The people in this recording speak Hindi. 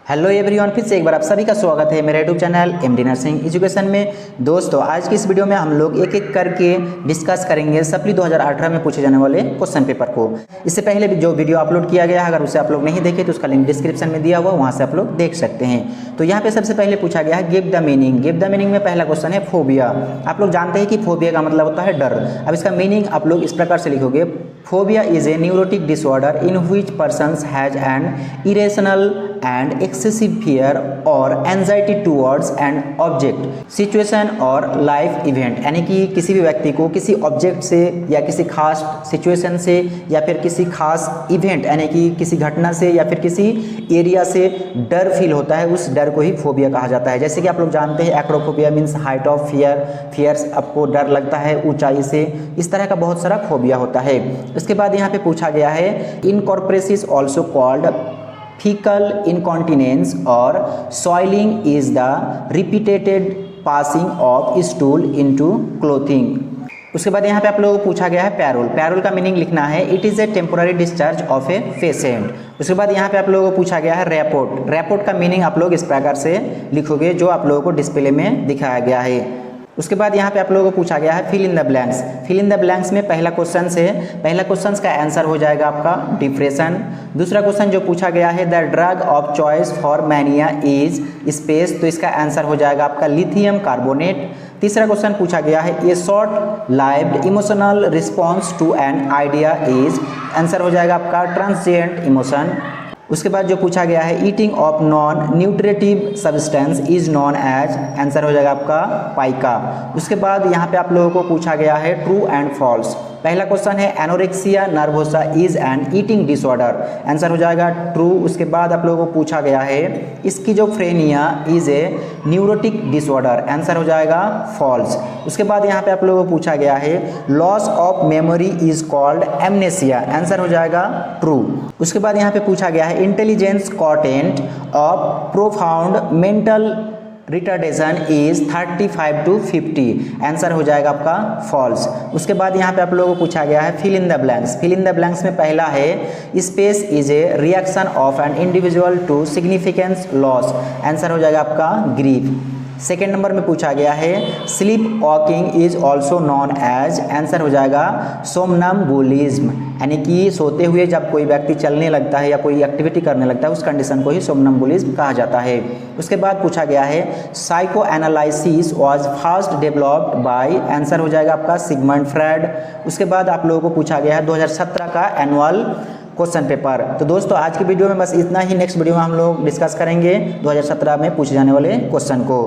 हेलो एवरीवन, फिर से एक बार आप सभी का स्वागत है मेरे YouTube channel MD nursing education में। दोस्तों, आज की इस वीडियो में हम लोग एक एक करके डिस्कस करेंगे सप्ली 2018 में पूछे जाने वाले क्वेश्चन पेपर को। इससे पहले भी जो वीडियो अपलोड किया गया है, अगर उसे आप लोग नहीं देखे तो उसका लिंक डिस्क्रिप्शन में दिया हुआ, वहाँ से आप लोग देख सकते हैं। तो यहाँ पे सबसे पहले पूछा गया है give the meaning. Give the meaning में पहला क्वेश्चन है फोबिया। आप लोग जानते हैं कि फोबिया का मतलब होता है डर। अब इसका मीनिंग आप लोग इस प्रकार से लिखोगे, phobia is a neurotic disorder in which persons has an irrational and excessive fear और anxiety towards an object, situation और लाइफ इवेंट। यानी कि किसी भी व्यक्ति को किसी ऑब्जेक्ट से या किसी खास सिचुएशन से या फिर किसी खास इवेंट यानी कि किसी घटना से या फिर किसी एरिया से डर फील होता है, उस डर को ही फोबिया कहा जाता है। जैसे कि आप लोग जानते हैं acrophobia means height of fear, fears आपको डर लगता है ऊंचाई से। इस तरह का बहुत सारा फोबिया होता है। इसके बाद यहाँ पे पूछा गया है इनकॉर्पोरेसिस ऑल्सो कॉल्ड फीकल इनकॉन्टिनेंस और soiling is the repeated passing of stool into clothing. उसके बाद यहाँ पे आप लोगों को पूछा गया है पैरोल। पैरोल का मीनिंग लिखना है it is a temporary discharge of a patient. उसके बाद यहाँ पे आप लोगों को पूछा गया है रैपोर्ट। रैपोर्ट का मीनिंग आप लोग इस प्रकार से लिखोगे जो आप लोगों को डिस्प्ले में दिखाया गया है। उसके बाद यहाँ पे आप लोगों को पूछा गया है fill in the blanks. Fill in the blanks में पहला क्वेश्चन से पहला क्वेश्चन का आंसर हो जाएगा आपका डिप्रेशन। दूसरा क्वेश्चन जो पूछा गया है the drug of choice for mania is space, तो इसका आंसर हो जाएगा आपका लिथियम कार्बोनेट। तीसरा क्वेश्चन पूछा गया है a short lived emotional response to an idea is, answer हो जाएगा आपका ट्रांसिएंट इमोशन। उसके बाद जो पूछा गया है eating of non nutritive substance is known as, answer हो जाएगा आपका पाइका। उसके बाद यहाँ पे आप लोगों को पूछा गया है ट्रू एंड फॉल्स। पहला क्वेश्चन है anorexia nervosa is an eating disorder, answer हो जाएगा ट्रू। उसके बाद आप लोगों को पूछा गया है schizophrenia is a neurotic disorder, answer हो जाएगा फॉल्स। उसके बाद यहाँ पे आप लोगों को पूछा गया है loss of memory is called amnesia, answer हो जाएगा ट्रू। उसके बाद यहाँ पे पूछा गया है intelligence quotient of profound mental retardation is 35 to 50, answer हो जाएगा आपका फॉल्स। उसके बाद यहाँ पे आप लोगों को पूछा गया है fill in the blanks. Fill in the blanks में पहला है space is a reaction of an individual to significance loss, answer हो जाएगा आपका ग्रीफ। सेकेंड नंबर में पूछा गया है sleep walking is also known as, answer हो जाएगा सोमनम्बुलिज्म, यानी कि सोते हुए जब कोई व्यक्ति चलने लगता है या कोई एक्टिविटी करने लगता है उस कंडीशन को ही सोमनम्बुलिज्म कहा जाता है। उसके बाद पूछा गया है psycho analysis was first developed by, answer हो जाएगा आपका सिगमंड फ्रायड। उसके बाद आप लोगों को पूछा गया है 2017 का एनुअल क्वेश्चन पेपर। तो दोस्तों आज की वीडियो में बस इतना ही। नेक्स्ट वीडियो में हम लोग डिस्कस करेंगे 2017 में पूछे जाने वाले क्वेश्चन को।